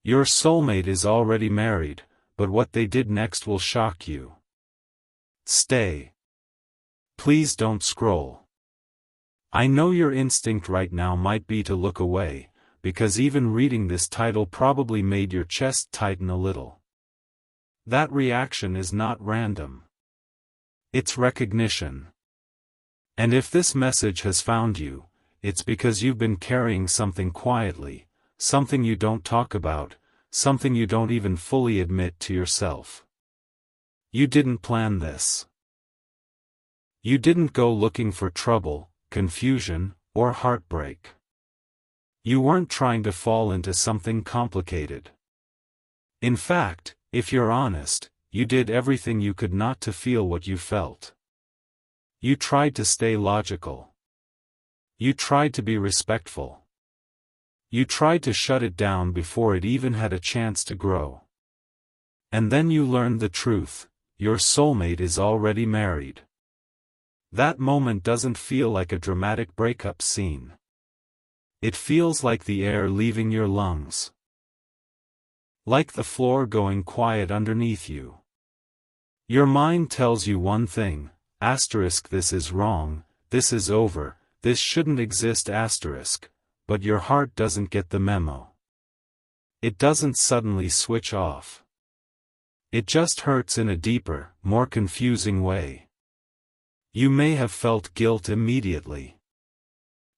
Your soulmate is already married, but what they did next will shock you. Stay. Please don't scroll. I know your instinct right now might be to look away, because even reading this title probably made your chest tighten a little. That reaction is not random. It's recognition. And if this message has found you, it's because you've been carrying something quietly, something you don't talk about, something you don't even fully admit to yourself. You didn't plan this. You didn't go looking for trouble, confusion, or heartbreak. You weren't trying to fall into something complicated. In fact, if you're honest, you did everything you could not to feel what you felt. You tried to stay logical. You tried to be respectful. You tried to shut it down before it even had a chance to grow. And then you learned the truth: your soulmate is already married. That moment doesn't feel like a dramatic breakup scene. It feels like the air leaving your lungs. Like the floor going quiet underneath you. Your mind tells you one thing, this is wrong, this is over, this shouldn't exist, but your heart doesn't get the memo. It doesn't suddenly switch off. It just hurts in a deeper, more confusing way. You may have felt guilt immediately.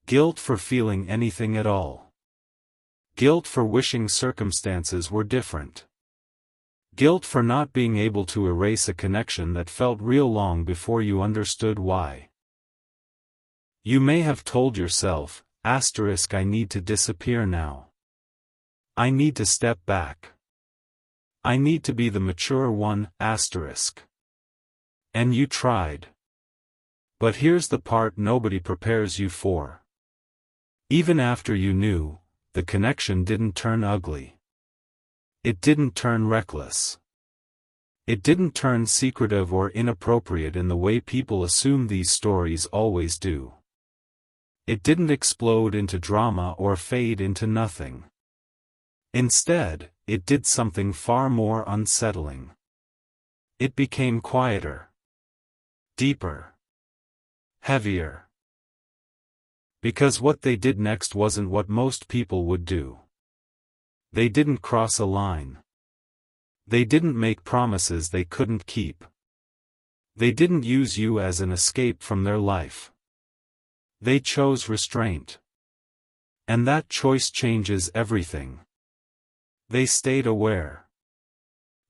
Guilt for feeling anything at all. Guilt for wishing circumstances were different. Guilt for not being able to erase a connection that felt real long before you understood why. You may have told yourself, I need to disappear now. I need to step back. I need to be the mature one, And you tried. But here's the part nobody prepares you for. Even after you knew, the connection didn't turn ugly. It didn't turn reckless. It didn't turn secretive or inappropriate in the way people assume these stories always do. It didn't explode into drama or fade into nothing. Instead, it did something far more unsettling. It became quieter. Deeper. Heavier. Because what they did next wasn't what most people would do. They didn't cross a line. They didn't make promises they couldn't keep. They didn't use you as an escape from their life. They chose restraint. And that choice changes everything. They stayed aware.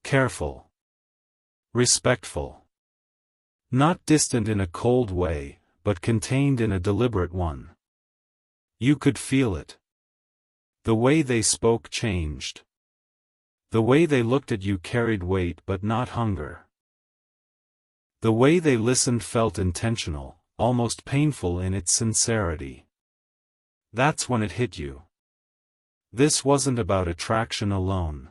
Careful. Respectful. Not distant in a cold way, but contained in a deliberate one. You could feel it. The way they spoke changed. The way they looked at you carried weight but not hunger. The way they listened felt intentional, almost painful in its sincerity. That's when it hit you. This wasn't about attraction alone.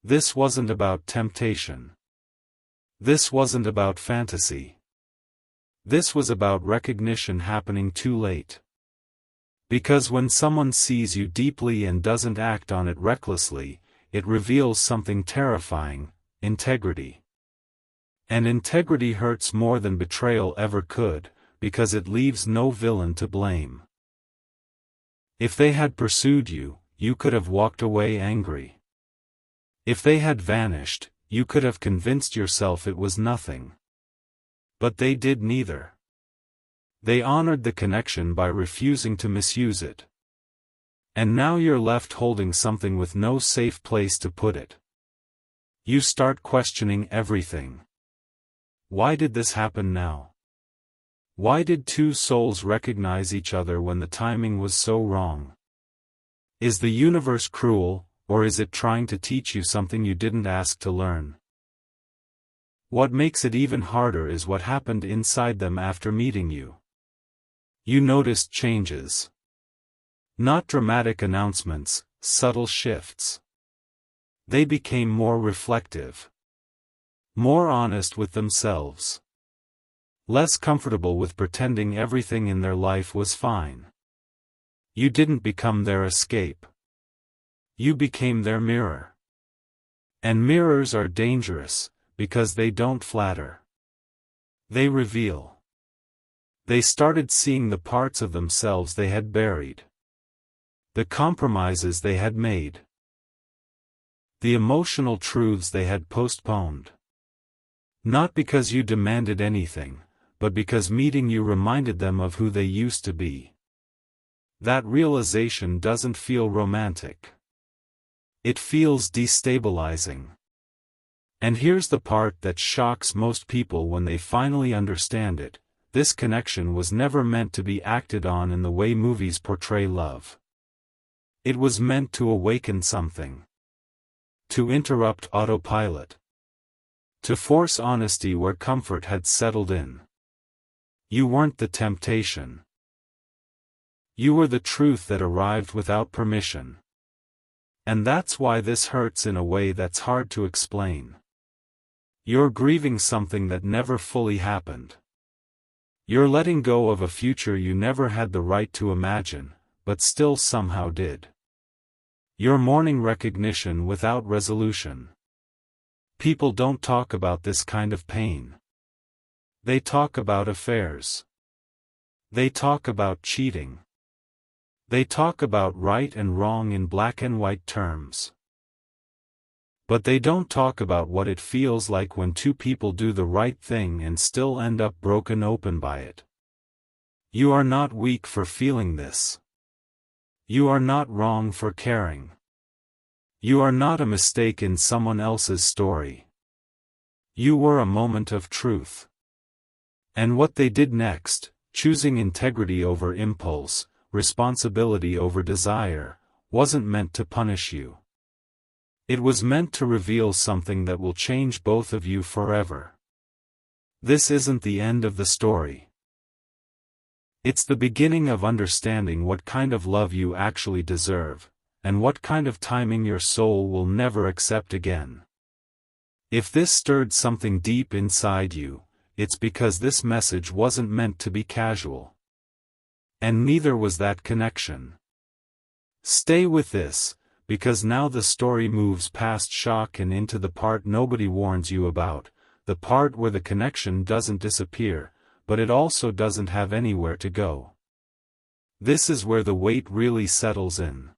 This wasn't about temptation. This wasn't about fantasy. This was about recognition happening too late. Because when someone sees you deeply and doesn't act on it recklessly, it reveals something terrifying: integrity. And integrity hurts more than betrayal ever could, because it leaves no villain to blame. If they had pursued you, you could have walked away angry. If they had vanished, you could have convinced yourself it was nothing. But they did neither. They honored the connection by refusing to misuse it. And now you're left holding something with no safe place to put it. You start questioning everything. Why did this happen now? Why did two souls recognize each other when the timing was so wrong? Is the universe cruel, or is it trying to teach you something you didn't ask to learn? What makes it even harder is what happened inside them after meeting you. You noticed changes. Not dramatic announcements, subtle shifts. They became more reflective. More honest with themselves. Less comfortable with pretending everything in their life was fine. You didn't become their escape. You became their mirror. And mirrors are dangerous, because they don't flatter. They reveal. They started seeing the parts of themselves they had buried. The compromises they had made. The emotional truths they had postponed. Not because you demanded anything, but because meeting you reminded them of who they used to be. That realization doesn't feel romantic. It feels destabilizing. And here's the part that shocks most people when they finally understand it: this connection was never meant to be acted on in the way movies portray love. It was meant to awaken something. To interrupt autopilot. To force honesty where comfort had settled in. You weren't the temptation. You were the truth that arrived without permission. And that's why this hurts in a way that's hard to explain. You're grieving something that never fully happened. You're letting go of a future you never had the right to imagine, but still somehow did. You're mourning recognition without resolution. People don't talk about this kind of pain. They talk about affairs. They talk about cheating. They talk about right and wrong in black and white terms. But they don't talk about what it feels like when two people do the right thing and still end up broken open by it. You are not weak for feeling this. You are not wrong for caring. You are not a mistake in someone else's story. You were a moment of truth. And what they did next, choosing integrity over impulse, responsibility over desire, wasn't meant to punish you. It was meant to reveal something that will change both of you forever. This isn't the end of the story. It's the beginning of understanding what kind of love you actually deserve, and what kind of timing your soul will never accept again. If this stirred something deep inside you, it's because this message wasn't meant to be casual. And neither was that connection. Stay with this, because now the story moves past shock and into the part nobody warns you about, the part where the connection doesn't disappear, but it also doesn't have anywhere to go. This is where the weight really settles in.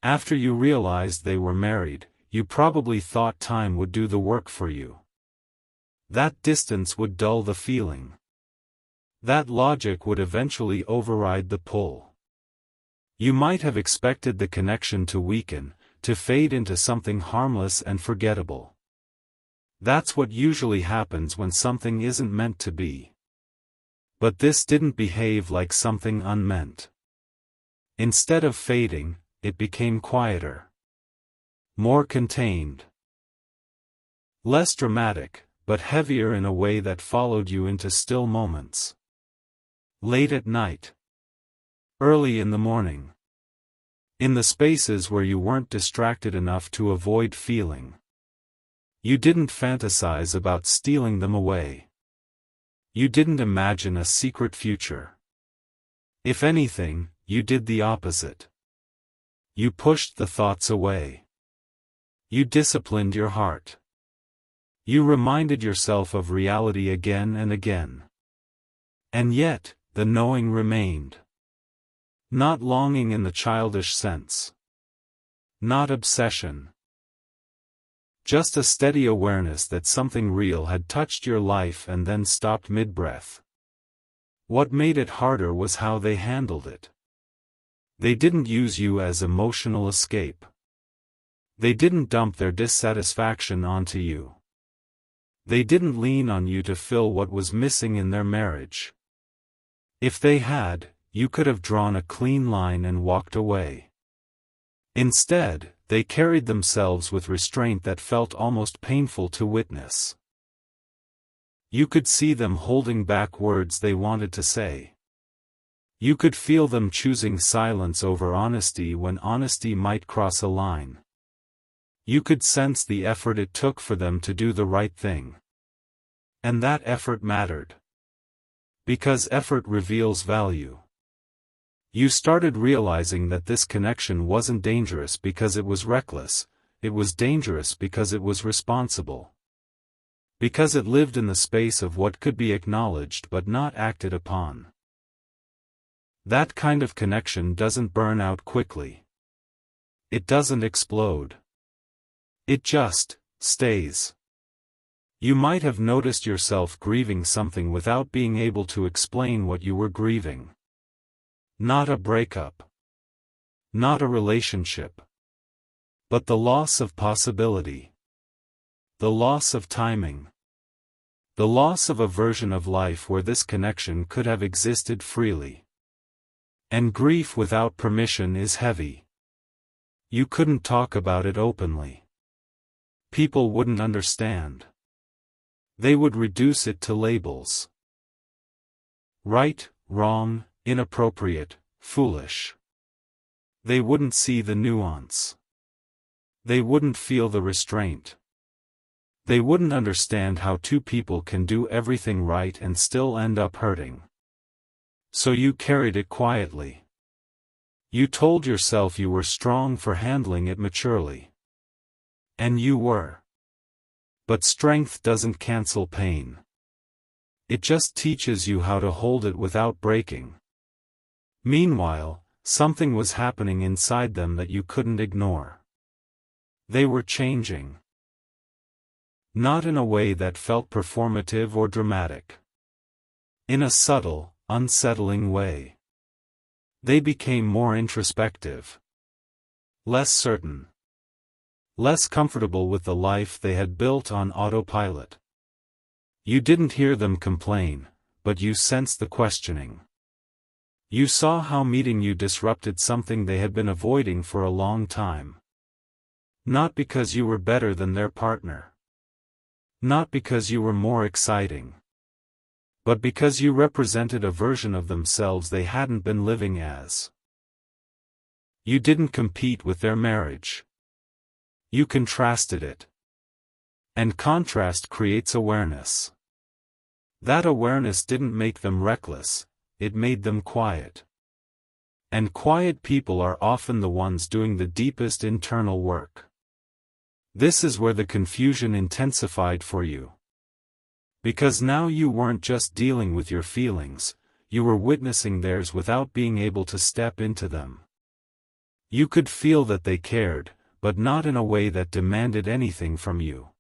After you realized they were married, you probably thought time would do the work for you. That distance would dull the feeling. That logic would eventually override the pull. You might have expected the connection to weaken, to fade into something harmless and forgettable. That's what usually happens when something isn't meant to be. But this didn't behave like something unmeant. Instead of fading, it became quieter. More contained. Less dramatic, but heavier in a way that followed you into still moments. Late at night. Early in the morning. In the spaces where you weren't distracted enough to avoid feeling. You didn't fantasize about stealing them away. You didn't imagine a secret future. If anything, you did the opposite. You pushed the thoughts away. You disciplined your heart. You reminded yourself of reality again and again. And yet, the knowing remained. Not longing in the childish sense. Not obsession. Just a steady awareness that something real had touched your life and then stopped mid-breath. What made it harder was how they handled it. They didn't use you as emotional escape. They didn't dump their dissatisfaction onto you. They didn't lean on you to fill what was missing in their marriage. If they had, you could have drawn a clean line and walked away. Instead, they carried themselves with restraint that felt almost painful to witness. You could see them holding back words they wanted to say. You could feel them choosing silence over honesty when honesty might cross a line. You could sense the effort it took for them to do the right thing. And that effort mattered. Because effort reveals value. You started realizing that this connection wasn't dangerous because it was reckless, it was dangerous because it was responsible. Because it lived in the space of what could be acknowledged but not acted upon. That kind of connection doesn't burn out quickly. It doesn't explode. It just stays. You might have noticed yourself grieving something without being able to explain what you were grieving. Not a breakup. Not a relationship. But the loss of possibility. The loss of timing. The loss of a version of life where this connection could have existed freely. And grief without permission is heavy. You couldn't talk about it openly. People wouldn't understand. They would reduce it to labels. Right, wrong, inappropriate, foolish. They wouldn't see the nuance. They wouldn't feel the restraint. They wouldn't understand how two people can do everything right and still end up hurting. So you carried it quietly. You told yourself you were strong for handling it maturely. And you were. But strength doesn't cancel pain. It just teaches you how to hold it without breaking. Meanwhile, something was happening inside them that you couldn't ignore. They were changing. Not in a way that felt performative or dramatic. In a subtle, unsettling way. They became more introspective. Less certain. Less comfortable with the life they had built on autopilot. You didn't hear them complain, but you sensed the questioning. You saw how meeting you disrupted something they had been avoiding for a long time. Not because you were better than their partner. Not because you were more exciting. But because you represented a version of themselves they hadn't been living as. You didn't compete with their marriage. You contrasted it. And contrast creates awareness. That awareness didn't make them reckless, it made them quiet. And quiet people are often the ones doing the deepest internal work. This is where the confusion intensified for you. Because now you weren't just dealing with your feelings, you were witnessing theirs without being able to step into them. You could feel that they cared, but not in a way that demanded anything from you.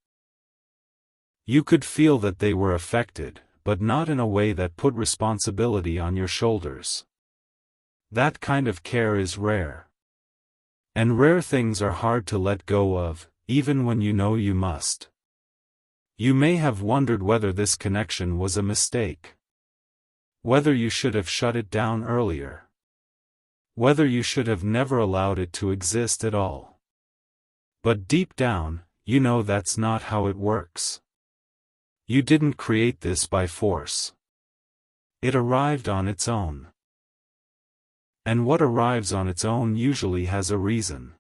You could feel that they were affected, but not in a way that put responsibility on your shoulders. That kind of care is rare. And rare things are hard to let go of, even when you know you must. You may have wondered whether this connection was a mistake. Whether you should have shut it down earlier. Whether you should have never allowed it to exist at all. But deep down, you know that's not how it works. You didn't create this by force. It arrived on its own. And what arrives on its own usually has a reason.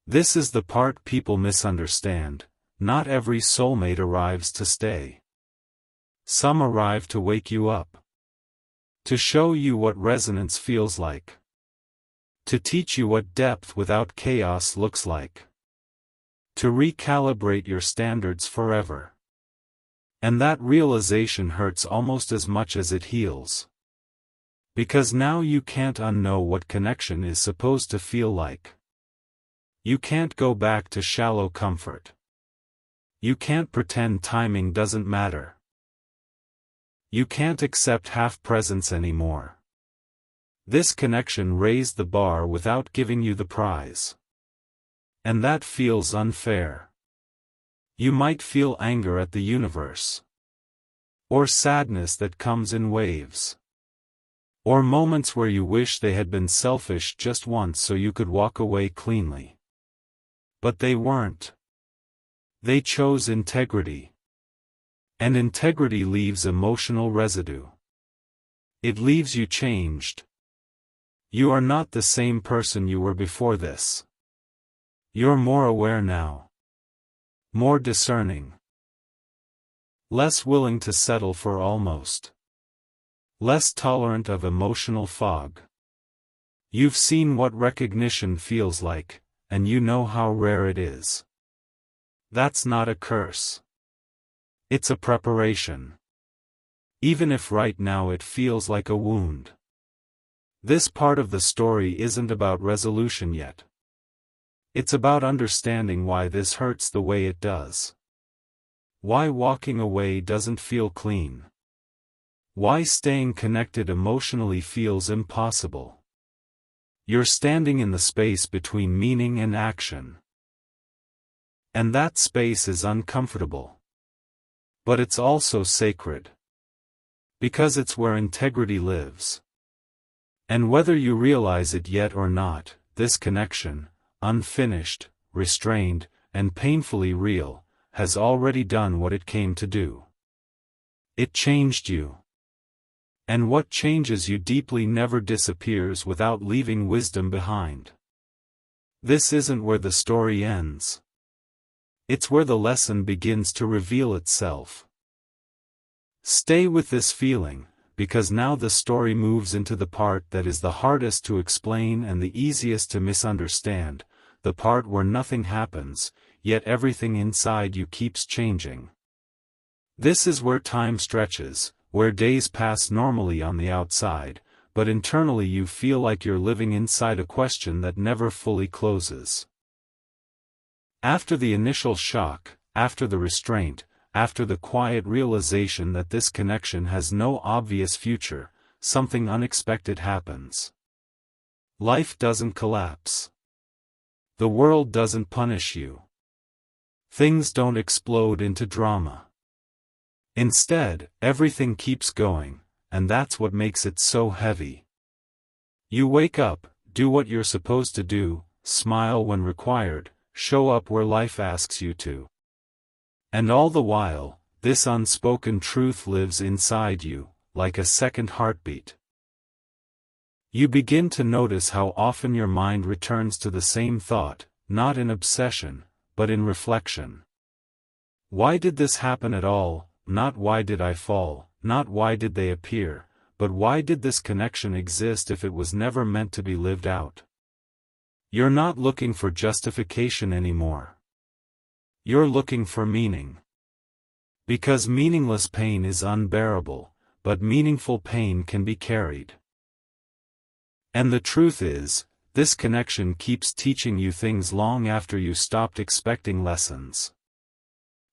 This is the part people misunderstand. Not every soulmate arrives to stay. Some arrive to wake you up. To show you what resonance feels like. To teach you what depth without chaos looks like. To recalibrate your standards forever. And that realization hurts almost as much as it heals. Because now you can't unknow what connection is supposed to feel like. You can't go back to shallow comfort. You can't pretend timing doesn't matter. You can't accept half presence anymore. This connection raised the bar without giving you the prize. And that feels unfair. You might feel anger at the universe. Or sadness that comes in waves. Or moments where you wish they had been selfish just once so you could walk away cleanly. But they weren't. They chose integrity. And integrity leaves emotional residue. It leaves you changed. You are not the same person you were before this. You're more aware now. More discerning. Less willing to settle for almost. Less tolerant of emotional fog. You've seen what recognition feels like, and you know how rare it is. That's not a curse. It's a preparation. Even if right now it feels like a wound. This part of the story isn't about resolution yet. It's about understanding why this hurts the way it does. Why walking away doesn't feel clean. Why staying connected emotionally feels impossible. You're standing in the space between meaning and action. And that space is uncomfortable. But it's also sacred. Because it's where integrity lives. And whether you realize it yet or not, this connection, unfinished, restrained, and painfully real, has already done what it came to do. It changed you. And what changes you deeply never disappears without leaving wisdom behind. This isn't where the story ends. It's where the lesson begins to reveal itself. Stay with this feeling, because now the story moves into the part that is the hardest to explain and the easiest to misunderstand, the part where nothing happens, yet everything inside you keeps changing. This is where time stretches, where days pass normally on the outside, but internally you feel like you're living inside a question that never fully closes. After the initial shock, after the restraint, after the quiet realization that this connection has no obvious future, something unexpected happens. Life doesn't collapse. The world doesn't punish you. Things don't explode into drama. Instead, everything keeps going, and that's what makes it so heavy. You wake up, do what you're supposed to do, smile when required, show up where life asks you to. And all the while, this unspoken truth lives inside you, like a second heartbeat. You begin to notice how often your mind returns to the same thought, not in obsession, but in reflection. Why did this happen at all? Not why did I fall, not why did they appear, but why did this connection exist if it was never meant to be lived out? You're not looking for justification anymore. You're looking for meaning. Because meaningless pain is unbearable, but meaningful pain can be carried. And the truth is, this connection keeps teaching you things long after you stopped expecting lessons.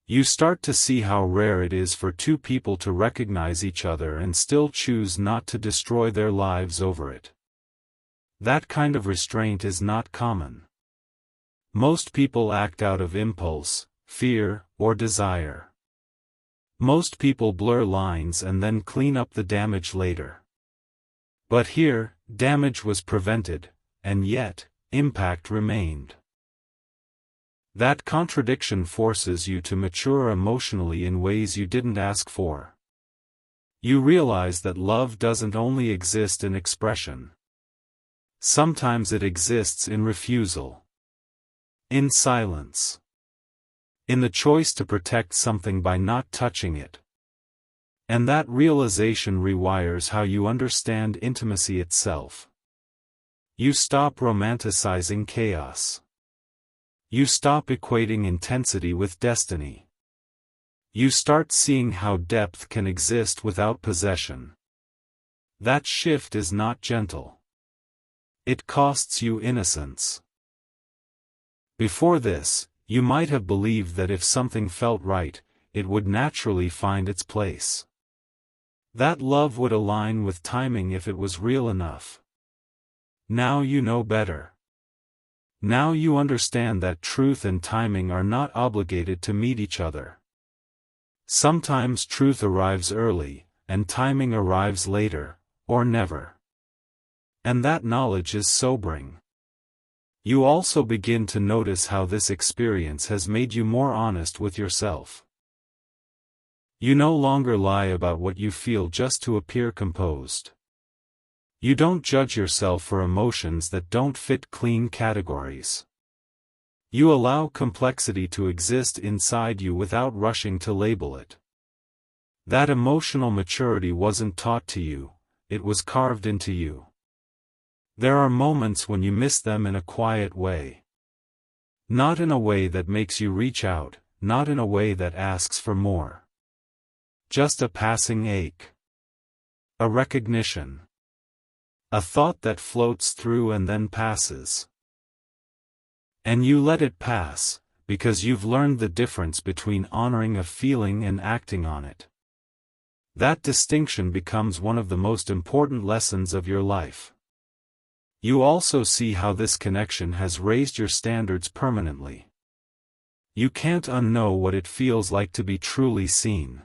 You start to see how rare it is for two people to recognize each other and still choose not to destroy their lives over it. That kind of restraint is not common. Most people act out of impulse, fear, or desire. Most people blur lines and then clean up the damage later. But here, damage was prevented, and yet, impact remained. That contradiction forces you to mature emotionally in ways you didn't ask for. You realize that love doesn't only exist in expression. Sometimes it exists in refusal. In silence. In the choice to protect something by not touching it. And that realization rewires how you understand intimacy itself. You stop romanticizing chaos. You stop equating intensity with destiny. You start seeing how depth can exist without possession. That shift is not gentle. It costs you innocence. Before this, you might have believed that if something felt right, it would naturally find its place. That love would align with timing if it was real enough. Now you know better. Now you understand that truth and timing are not obligated to meet each other. Sometimes truth arrives early, and timing arrives later, or never. And that knowledge is sobering. You also begin to notice how this experience has made you more honest with yourself. You no longer lie about what you feel just to appear composed. You don't judge yourself for emotions that don't fit clean categories. You allow complexity to exist inside you without rushing to label it. That emotional maturity wasn't taught to you, it was carved into you. There are moments when you miss them in a quiet way. Not in a way that makes you reach out, not in a way that asks for more. Just a passing ache. A recognition. A thought that floats through and then passes. And you let it pass, because you've learned the difference between honoring a feeling and acting on it. That distinction becomes one of the most important lessons of your life. You also see how this connection has raised your standards permanently. You can't unknow what it feels like to be truly seen.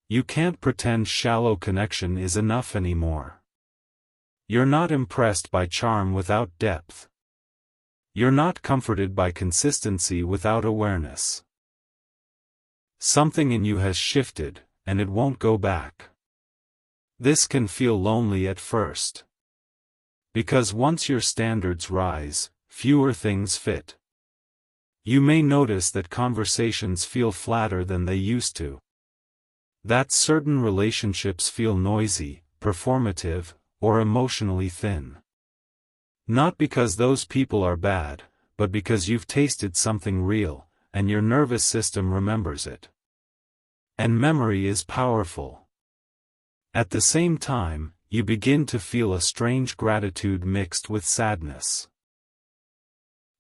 You can't pretend shallow connection is enough anymore. You're not impressed by charm without depth. You're not comforted by consistency without awareness. Something in you has shifted, and it won't go back. This can feel lonely at first. Because once your standards rise, fewer things fit. You may notice that conversations feel flatter than they used to. That certain relationships feel noisy, performative, or emotionally thin. Not because those people are bad, but because you've tasted something real, and your nervous system remembers it. And memory is powerful. At the same time, you begin to feel a strange gratitude mixed with sadness.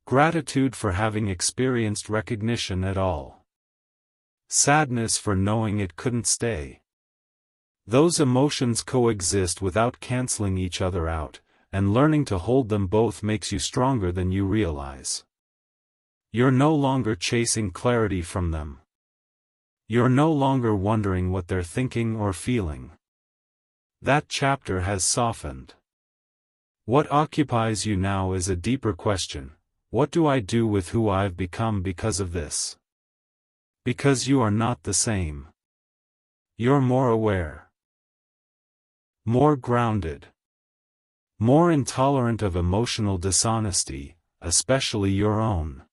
Gratitude for having experienced recognition at all. Sadness for knowing it couldn't stay. Those emotions coexist without canceling each other out, and learning to hold them both makes you stronger than you realize. You're no longer chasing clarity from them. You're no longer wondering what they're thinking or feeling. That chapter has softened. What occupies you now is a deeper question: what do I do with who I've become because of this? Because you are not the same. You're more aware. More grounded. More intolerant of emotional dishonesty, especially your own.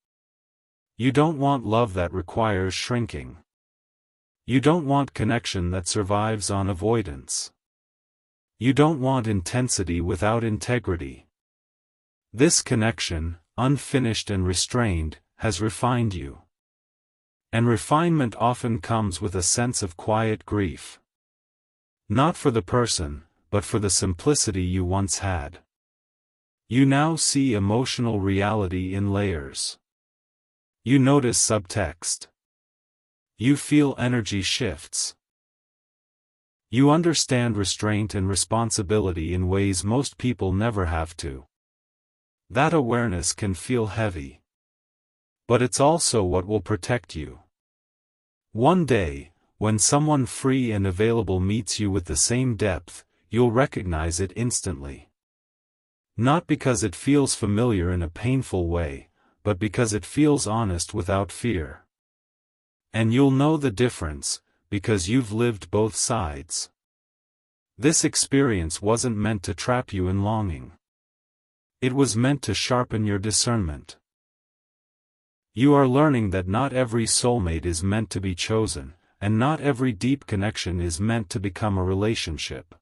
You don't want love that requires shrinking. You don't want connection that survives on avoidance. You don't want intensity without integrity. This connection, unfinished and restrained, has refined you. And refinement often comes with a sense of quiet grief. Not for the person, but for the simplicity you once had. You now see emotional reality in layers. You notice subtext. You feel energy shifts. You understand restraint and responsibility in ways most people never have to. That awareness can feel heavy. But it's also what will protect you. One day, when someone free and available meets you with the same depth, you'll recognize it instantly. Not because it feels familiar in a painful way, but because it feels honest without fear. And you'll know the difference, because you've lived both sides. This experience wasn't meant to trap you in longing. It was meant to sharpen your discernment. You are learning that not every soulmate is meant to be chosen, and not every deep connection is meant to become a relationship.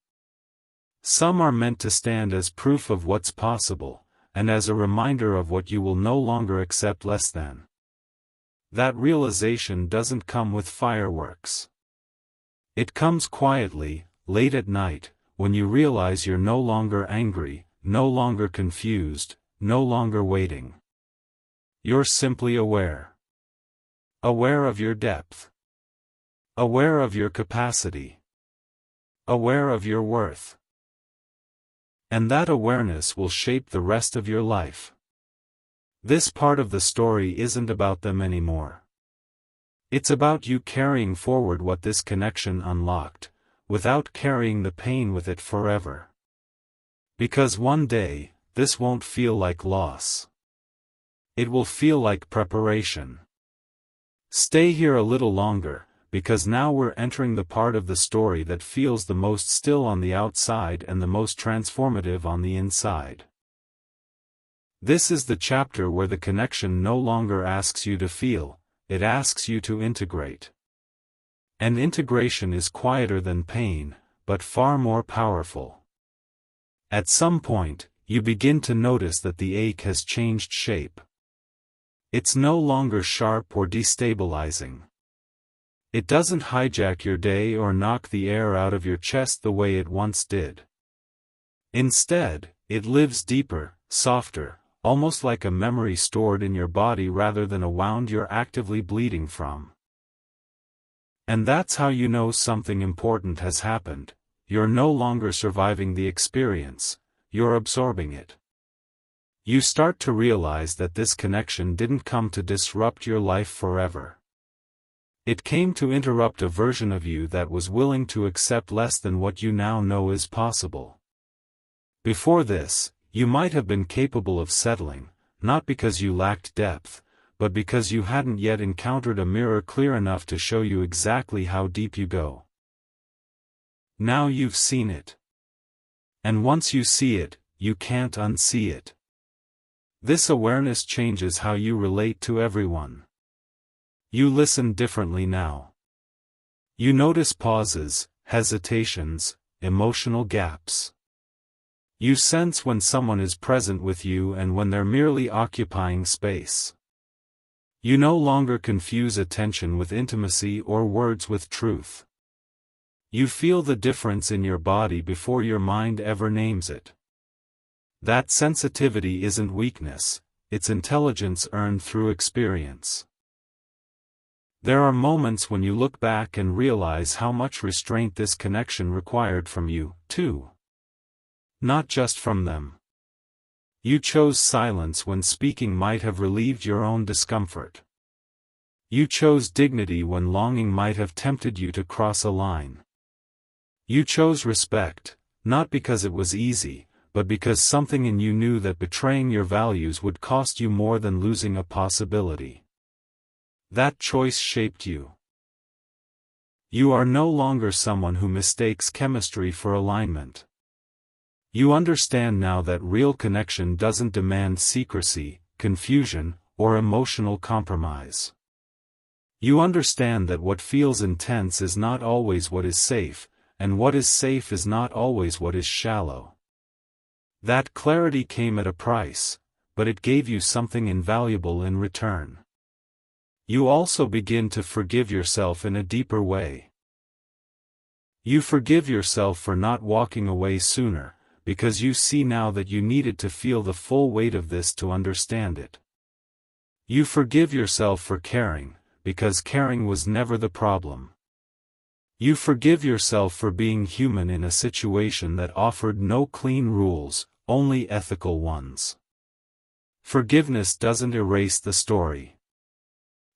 Some are meant to stand as proof of what's possible, and as a reminder of what you will no longer accept less than. That realization doesn't come with fireworks. It comes quietly, late at night, when you realize you're no longer angry, no longer confused, no longer waiting. You're simply aware. Aware of your depth. Aware of your capacity. Aware of your worth. And that awareness will shape the rest of your life. This part of the story isn't about them anymore. It's about you carrying forward what this connection unlocked, without carrying the pain with it forever. Because one day, this won't feel like loss. It will feel like preparation. Stay here a little longer, because now we're entering the part of the story that feels the most still on the outside and the most transformative on the inside. This is the chapter where the connection no longer asks you to feel, it asks you to integrate. And integration is quieter than pain, but far more powerful. At some point, you begin to notice that the ache has changed shape. It's no longer sharp or destabilizing. It doesn't hijack your day or knock the air out of your chest the way it once did. Instead, it lives deeper, softer, almost like a memory stored in your body rather than a wound you're actively bleeding from. And that's how you know something important has happened. You're no longer surviving the experience, you're absorbing it. You start to realize that this connection didn't come to disrupt your life forever. It came to interrupt a version of you that was willing to accept less than what you now know is possible. Before this, you might have been capable of settling, not because you lacked depth, but because you hadn't yet encountered a mirror clear enough to show you exactly how deep you go. Now you've seen it. And once you see it, you can't unsee it. This awareness changes how you relate to everyone. You listen differently now. You notice pauses, hesitations, emotional gaps. You sense when someone is present with you and when they're merely occupying space. You no longer confuse attention with intimacy or words with truth. You feel the difference in your body before your mind ever names it. That sensitivity isn't weakness, it's intelligence earned through experience. There are moments when you look back and realize how much restraint this connection required from you, too. Not just from them. You chose silence when speaking might have relieved your own discomfort. You chose dignity when longing might have tempted you to cross a line. You chose respect, not because it was easy, but because something in you knew that betraying your values would cost you more than losing a possibility. That choice shaped you. You are no longer someone who mistakes chemistry for alignment. You understand now that real connection doesn't demand secrecy, confusion, or emotional compromise. You understand that what feels intense is not always what is safe, and what is safe is not always what is shallow. That clarity came at a price, but it gave you something invaluable in return. You also begin to forgive yourself in a deeper way. You forgive yourself for not walking away sooner, because you see now that you needed to feel the full weight of this to understand it. You forgive yourself for caring, because caring was never the problem. You forgive yourself for being human in a situation that offered no clean rules, only ethical ones. Forgiveness doesn't erase the story.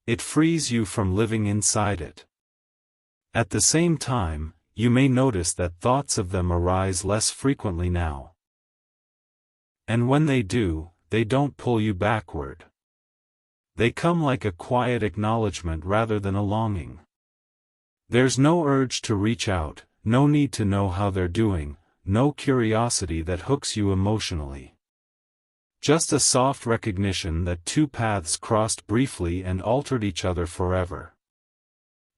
It frees you from living inside it. At the same time, you may notice that thoughts of them arise less frequently now. And when they do, they don't pull you backward. They come like a quiet acknowledgement rather than a longing. There's no urge to reach out, no need to know how they're doing, no curiosity that hooks you emotionally. Just a soft recognition that two paths crossed briefly and altered each other forever.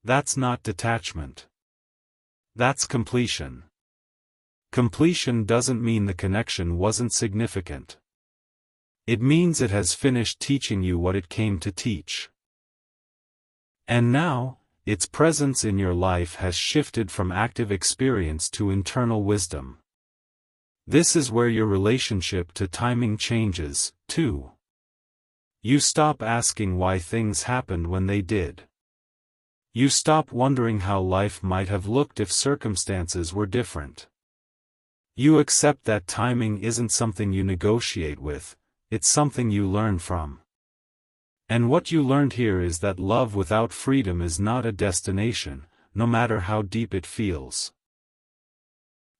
That's not detachment. That's completion. Completion doesn't mean the connection wasn't significant. It means it has finished teaching you what it came to teach. And now, its presence in your life has shifted from active experience to internal wisdom. This is where your relationship to timing changes, too. You stop asking why things happened when they did. You stop wondering how life might have looked if circumstances were different. You accept that timing isn't something you negotiate with, it's something you learn from. And what you learned here is that love without freedom is not a destination, no matter how deep it feels.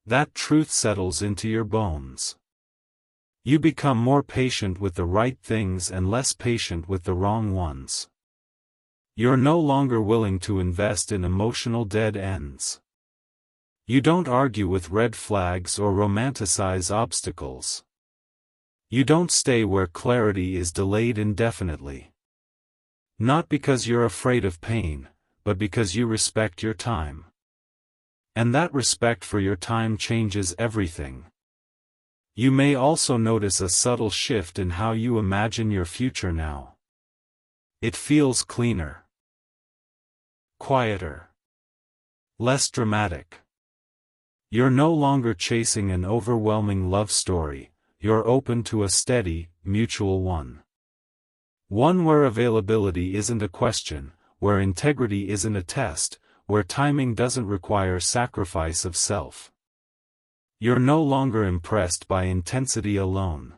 That truth settles into your bones. You become more patient with the right things and less patient with the wrong ones. You're no longer willing to invest in emotional dead ends. You don't argue with red flags or romanticize obstacles. You don't stay where clarity is delayed indefinitely. Not because you're afraid of pain, but because you respect your time. And that respect for your time changes everything. You may also notice a subtle shift in how you imagine your future now. It feels cleaner, quieter, less dramatic. You're no longer chasing an overwhelming love story, you're open to a steady, mutual one. One where availability isn't a question, where integrity isn't a test, where timing doesn't require sacrifice of self. You're no longer impressed by intensity alone.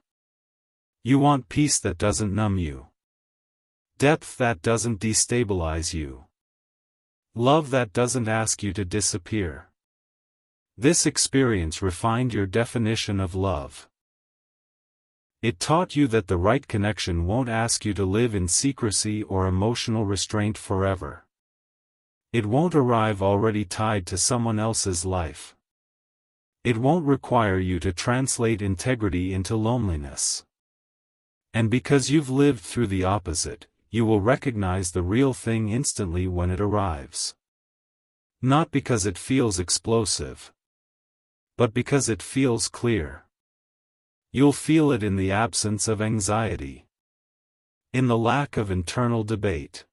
You want peace that doesn't numb you. Depth that doesn't destabilize you. Love that doesn't ask you to disappear. This experience refined your definition of love. It taught you that the right connection won't ask you to live in secrecy or emotional restraint forever. It won't arrive already tied to someone else's life. It won't require you to translate integrity into loneliness. And because you've lived through the opposite, you will recognize the real thing instantly when it arrives. Not because it feels explosive, but because it feels clear. You'll feel it in the absence of anxiety, in the lack of internal debate,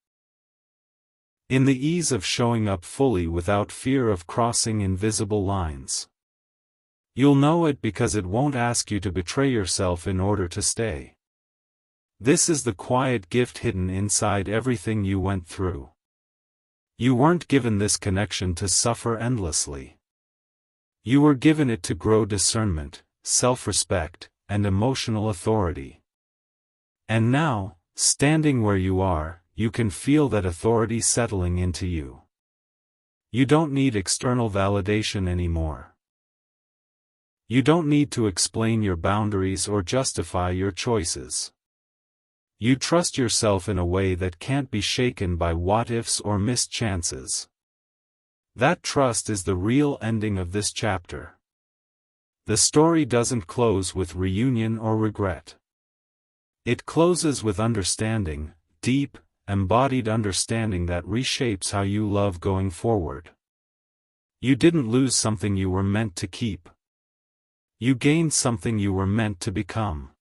in the ease of showing up fully without fear of crossing invisible lines. You'll know it because it won't ask you to betray yourself in order to stay. This is the quiet gift hidden inside everything you went through. You weren't given this connection to suffer endlessly. You were given it to grow discernment, self-respect, and emotional authority. And now, standing where you are, you can feel that authority settling into you. You don't need external validation anymore. You don't need to explain your boundaries or justify your choices. You trust yourself in a way that can't be shaken by what-ifs or missed chances. That trust is the real ending of this chapter. The story doesn't close with reunion or regret. It closes with understanding, deep, embodied understanding that reshapes how you love going forward. You didn't lose something you were meant to keep. You gained something you were meant to become.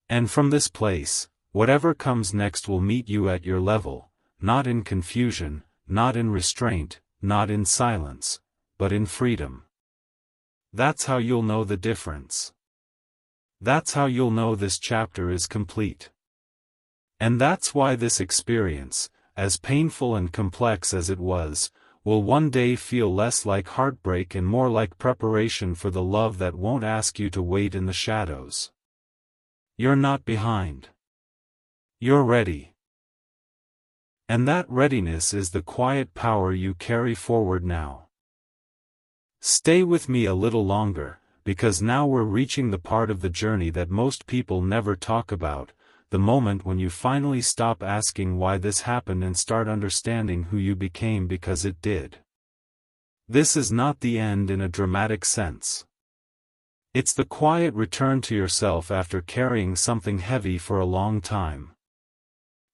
And from this place, whatever comes next will meet you at your level, not in confusion, not in restraint, not in silence, but in freedom. That's how you'll know the difference. That's how you'll know this chapter is complete. And that's why this experience, as painful and complex as it was, will one day feel less like heartbreak and more like preparation for the love that won't ask you to wait in the shadows. You're not behind. You're ready. And that readiness is the quiet power you carry forward now. Stay with me a little longer, because now we're reaching the part of the journey that most people never talk about, the moment when you finally stop asking why this happened and start understanding who you became because it did. This is not the end in a dramatic sense. It's the quiet return to yourself after carrying something heavy for a long time.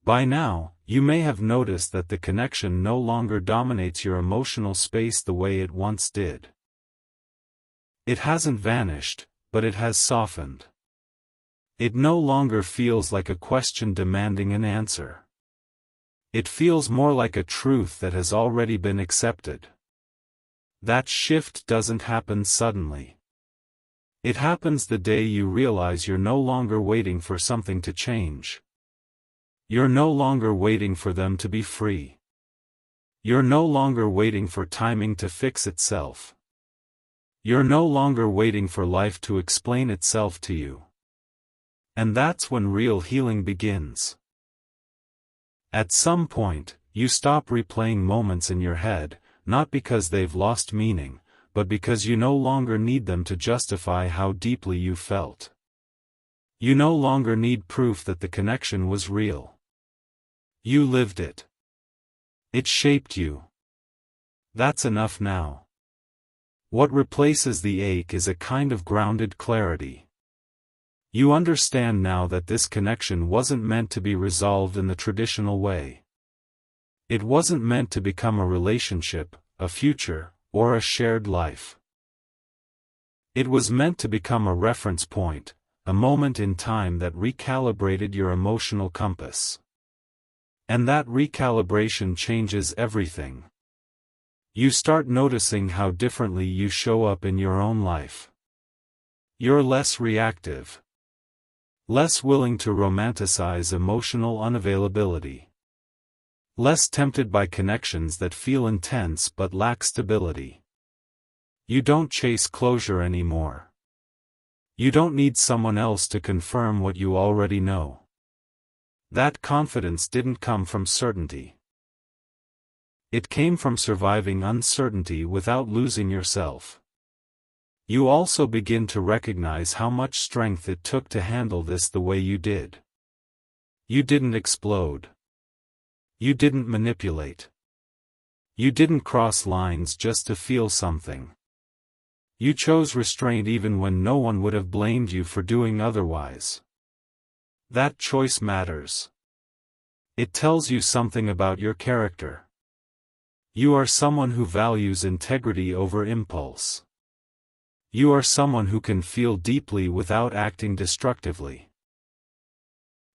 By now, you may have noticed that the connection no longer dominates your emotional space the way it once did. It hasn't vanished, but it has softened. It no longer feels like a question demanding an answer. It feels more like a truth that has already been accepted. That shift doesn't happen suddenly. It happens the day you realize you're no longer waiting for something to change. You're no longer waiting for them to be free. You're no longer waiting for timing to fix itself. You're no longer waiting for life to explain itself to you. And that's when real healing begins. At some point, you stop replaying moments in your head, not because they've lost meaning, but because you no longer need them to justify how deeply you felt. You no longer need proof that the connection was real. You lived it. It shaped you. That's enough now. What replaces the ache is a kind of grounded clarity. You understand now that this connection wasn't meant to be resolved in the traditional way. It wasn't meant to become a relationship, a future, or a shared life. It was meant to become a reference point, a moment in time that recalibrated your emotional compass. And that recalibration changes everything. You start noticing how differently you show up in your own life. You're less reactive. Less willing to romanticize emotional unavailability. Less tempted by connections that feel intense but lack stability. You don't chase closure anymore. You don't need someone else to confirm what you already know. That confidence didn't come from certainty. It came from surviving uncertainty without losing yourself. You also begin to recognize how much strength it took to handle this the way you did. You didn't explode. You didn't manipulate. You didn't cross lines just to feel something. You chose restraint even when no one would have blamed you for doing otherwise. That choice matters. It tells you something about your character. You are someone who values integrity over impulse. You are someone who can feel deeply without acting destructively.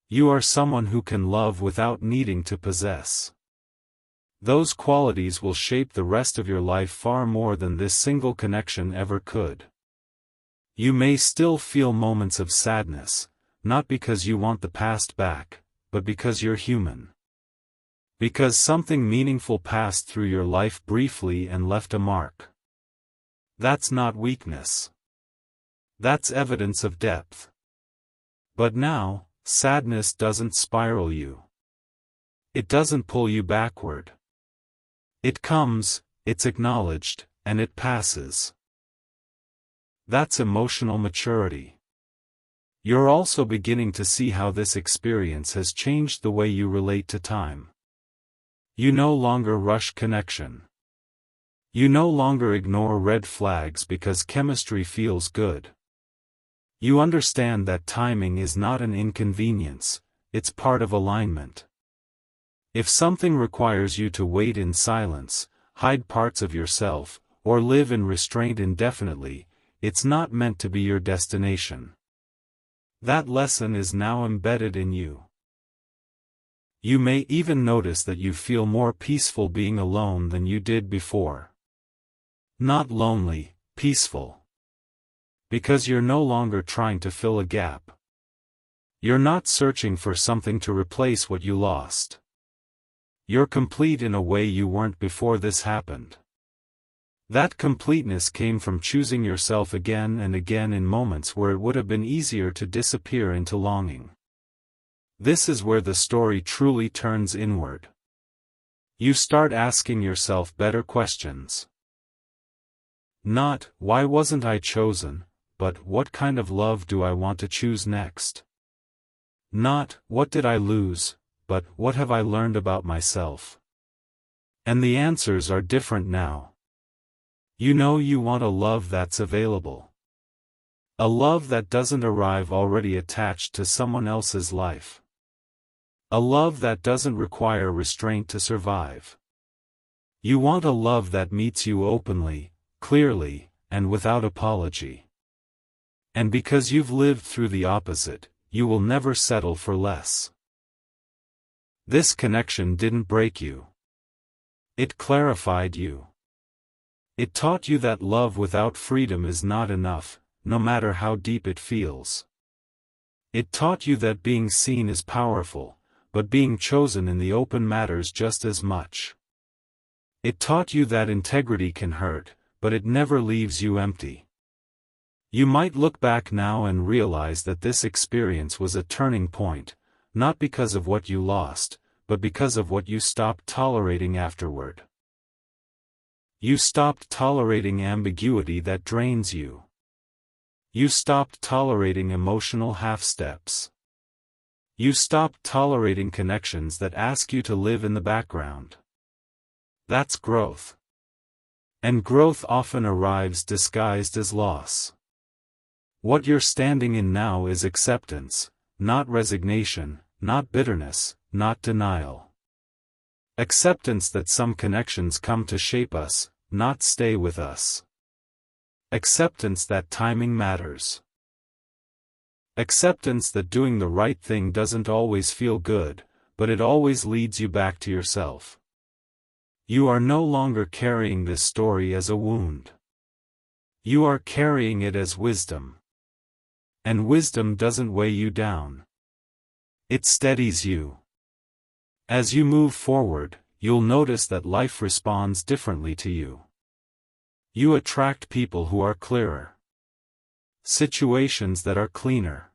You are someone who can love without needing to possess. Those qualities will shape the rest of your life far more than this single connection ever could. You may still feel moments of sadness, not because you want the past back, but because you're human. Because something meaningful passed through your life briefly and left a mark. That's not weakness. That's evidence of depth. But now, sadness doesn't spiral you. It doesn't pull you backward. It comes, it's acknowledged, and it passes. That's emotional maturity. You're also beginning to see how this experience has changed the way you relate to time. You no longer rush connection. You no longer ignore red flags because chemistry feels good. You understand that timing is not an inconvenience, it's part of alignment. If something requires you to wait in silence, hide parts of yourself, or live in restraint indefinitely, it's not meant to be your destination. That lesson is now embedded in you. You may even notice that you feel more peaceful being alone than you did before. Not lonely, peaceful. Because you're no longer trying to fill a gap. You're not searching for something to replace what you lost. You're complete in a way you weren't before this happened. That completeness came from choosing yourself again and again in moments where it would have been easier to disappear into longing. This is where the story truly turns inward. You start asking yourself better questions. Not, why wasn't I chosen? But what kind of love do I want to choose next? Not, what did I lose, but what have I learned about myself? And the answers are different now. You know you want a love that's available. A love that doesn't arrive already attached to someone else's life. A love that doesn't require restraint to survive. You want a love that meets you openly, clearly, and without apology. And because you've lived through the opposite, you will never settle for less. This connection didn't break you. It clarified you. It taught you that love without freedom is not enough, no matter how deep it feels. It taught you that being seen is powerful, but being chosen in the open matters just as much. It taught you that integrity can hurt, but it never leaves you empty. You might look back now and realize that this experience was a turning point, not because of what you lost, but because of what you stopped tolerating afterward. You stopped tolerating ambiguity that drains you. You stopped tolerating emotional half-steps. You stopped tolerating connections that ask you to live in the background. That's growth. And growth often arrives disguised as loss. What you're standing in now is acceptance, not resignation, not bitterness, not denial. Acceptance that some connections come to shape us, not stay with us. Acceptance that timing matters. Acceptance that doing the right thing doesn't always feel good, but it always leads you back to yourself. You are no longer carrying this story as a wound. You are carrying it as wisdom. And wisdom doesn't weigh you down. It steadies you. As you move forward, you'll notice that life responds differently to you. You attract people who are clearer. Situations that are cleaner.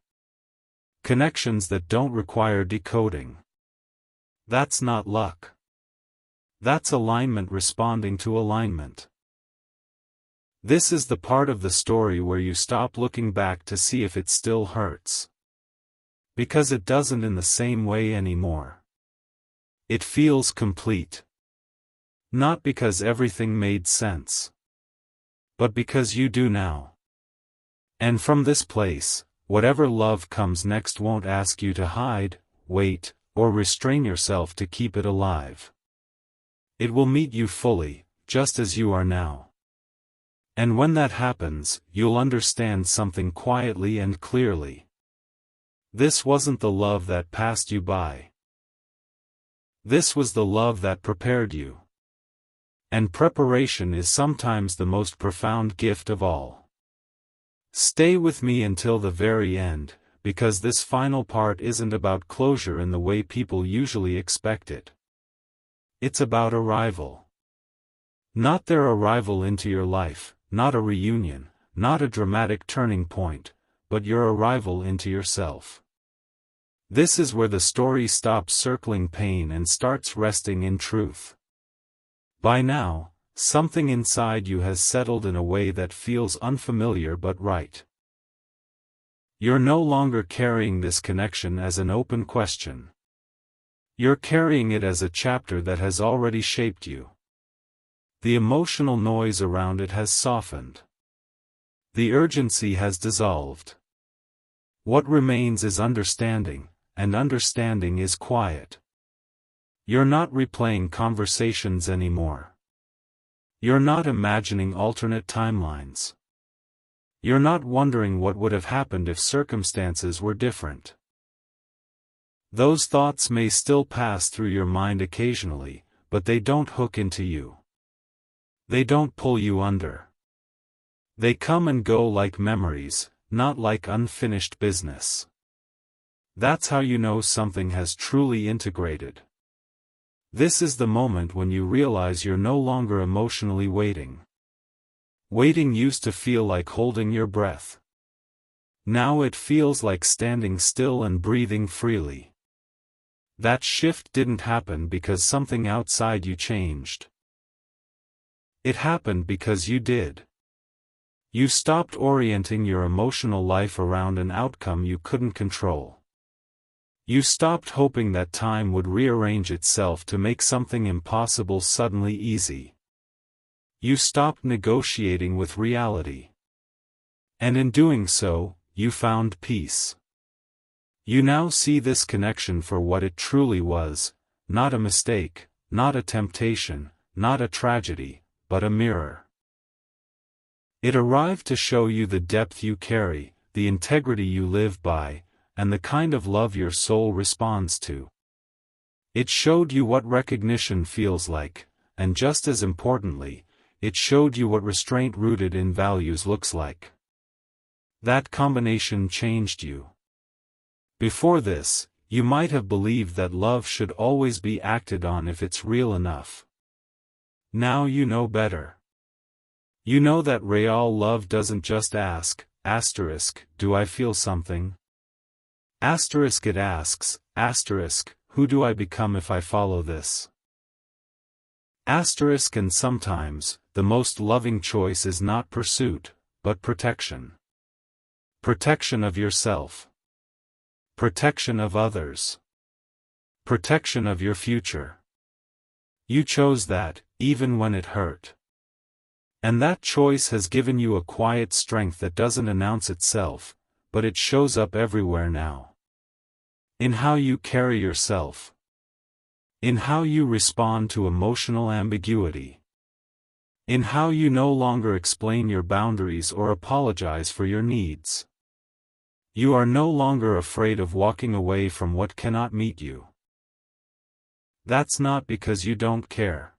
Connections that don't require decoding. That's not luck. That's alignment responding to alignment. This is the part of the story where you stop looking back to see if it still hurts. Because it doesn't in the same way anymore. It feels complete. Not because everything made sense. But because you do now. And from this place, whatever love comes next won't ask you to hide, wait, or restrain yourself to keep it alive. It will meet you fully, just as you are now. And when that happens, you'll understand something quietly and clearly. This wasn't the love that passed you by. This was the love that prepared you. And preparation is sometimes the most profound gift of all. Stay with me until the very end, because this final part isn't about closure in the way people usually expect it. It's about arrival. Not their arrival into your life, not a reunion, not a dramatic turning point, but your arrival into yourself. This is where the story stops circling pain and starts resting in truth. By now, something inside you has settled in a way that feels unfamiliar but right. You're no longer carrying this connection as an open question. You're carrying it as a chapter that has already shaped you. The emotional noise around it has softened. The urgency has dissolved. What remains is understanding, and understanding is quiet. You're not replaying conversations anymore. You're not imagining alternate timelines. You're not wondering what would have happened if circumstances were different. Those thoughts may still pass through your mind occasionally, but they don't hook into you. They don't pull you under. They come and go like memories, not like unfinished business. That's how you know something has truly integrated. This is the moment when you realize you're no longer emotionally waiting. Waiting used to feel like holding your breath. Now it feels like standing still and breathing freely. That shift didn't happen because something outside you changed. It happened because you did. You stopped orienting your emotional life around an outcome you couldn't control. You stopped hoping that time would rearrange itself to make something impossible suddenly easy. You stopped negotiating with reality. And in doing so, you found peace. You now see this connection for what it truly was, not a mistake, not a temptation, not a tragedy, but a mirror. It arrived to show you the depth you carry, the integrity you live by, and the kind of love your soul responds to. It showed you what recognition feels like, and just as importantly, it showed you what restraint rooted in values looks like. That combination changed you. Before this, you might have believed that love should always be acted on if it's real enough. Now you know better. You know that real love doesn't just ask, do I feel something? It asks, who do I become if I follow this? And sometimes, the most loving choice is not pursuit, but protection. Protection of yourself. Protection of others. Protection of your future. You chose that, even when it hurt. And that choice has given you a quiet strength that doesn't announce itself, but it shows up everywhere now. In how you carry yourself. In how you respond to emotional ambiguity. In how you no longer explain your boundaries or apologize for your needs. You are no longer afraid of walking away from what cannot meet you. That's not because you don't care.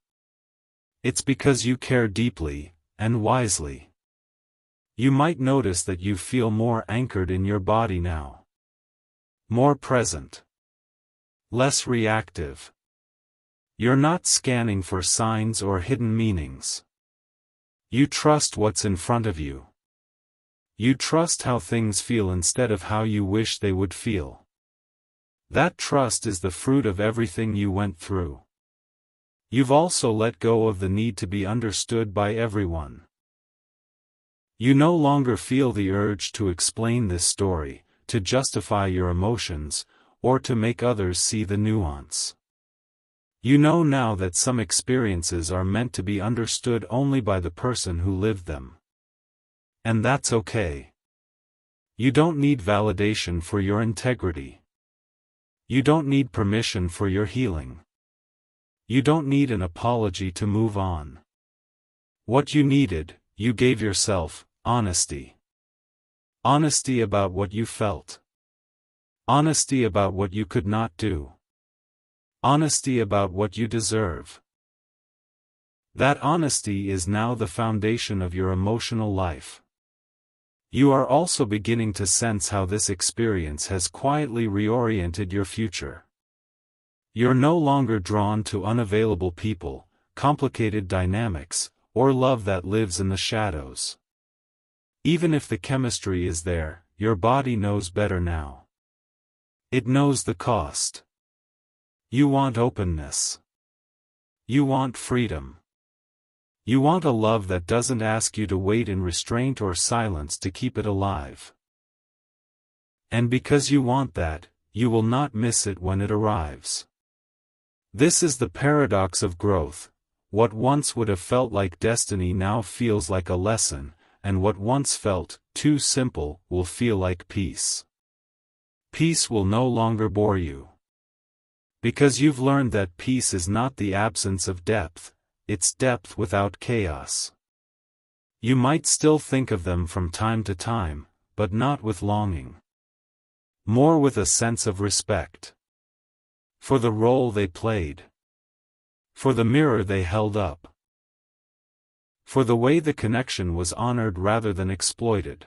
It's because you care deeply, and wisely. You might notice that you feel more anchored in your body now. More present. Less reactive. You're not scanning for signs or hidden meanings. You trust what's in front of you. You trust how things feel instead of how you wish they would feel. That trust is the fruit of everything you went through. You've also let go of the need to be understood by everyone. You no longer feel the urge to explain this story, to justify your emotions, or to make others see the nuance. You know now that some experiences are meant to be understood only by the person who lived them. And that's okay. You don't need validation for your integrity. You don't need permission for your healing. You don't need an apology to move on. What you needed, you gave yourself: honesty. Honesty about what you felt. Honesty about what you could not do. Honesty about what you deserve. That honesty is now the foundation of your emotional life. You are also beginning to sense how this experience has quietly reoriented your future. You're no longer drawn to unavailable people, complicated dynamics, or love that lives in the shadows. Even if the chemistry is there, your body knows better now. It knows the cost. You want openness. You want freedom. You want a love that doesn't ask you to wait in restraint or silence to keep it alive. And because you want that, you will not miss it when it arrives. This is the paradox of growth. What once would have felt like destiny now feels like a lesson, and what once felt too simple will feel like peace. Peace will no longer bore you. Because you've learned that peace is not the absence of depth, it's depth without chaos. You might still think of them from time to time, but not with longing. More with a sense of respect. For the role they played. For the mirror they held up. For the way the connection was honored rather than exploited.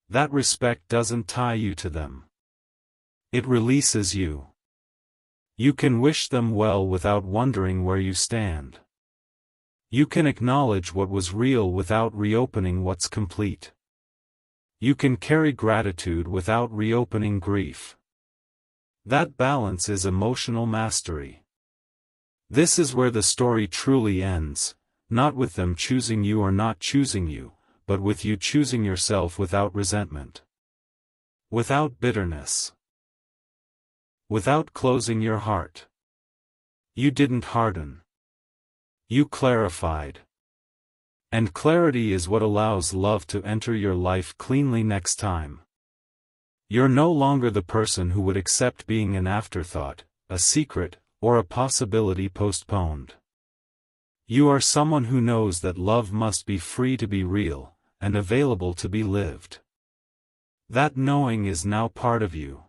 That respect doesn't tie you to them. It releases you. You can wish them well without wondering where you stand. You can acknowledge what was real without reopening what's complete. You can carry gratitude without reopening grief. That balance is emotional mastery. This is where the story truly ends, not with them choosing you or not choosing you, but with you choosing yourself without resentment. Without bitterness. Without closing your heart. You didn't harden. You clarified. And clarity is what allows love to enter your life cleanly next time. You're no longer the person who would accept being an afterthought, a secret, or a possibility postponed. You are someone who knows that love must be free to be real, and available to be lived. That knowing is now part of you.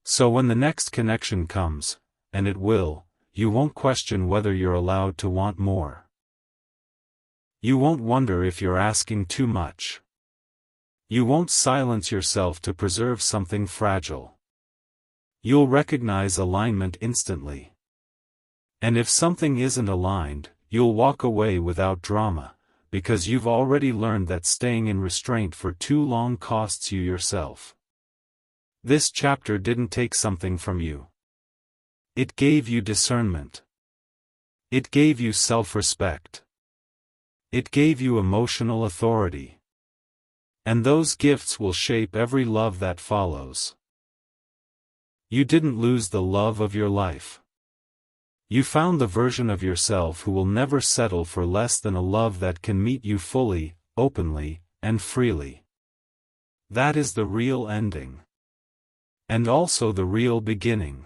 So when the next connection comes, and it will, you won't question whether you're allowed to want more. You won't wonder if you're asking too much. You won't silence yourself to preserve something fragile. You'll recognize alignment instantly. And if something isn't aligned, you'll walk away without drama, because you've already learned that staying in restraint for too long costs you yourself. This chapter didn't take something from you. It gave you discernment. It gave you self-respect. It gave you emotional authority. And those gifts will shape every love that follows. You didn't lose the love of your life. You found the version of yourself who will never settle for less than a love that can meet you fully, openly, and freely. That is the real ending. And also the real beginning.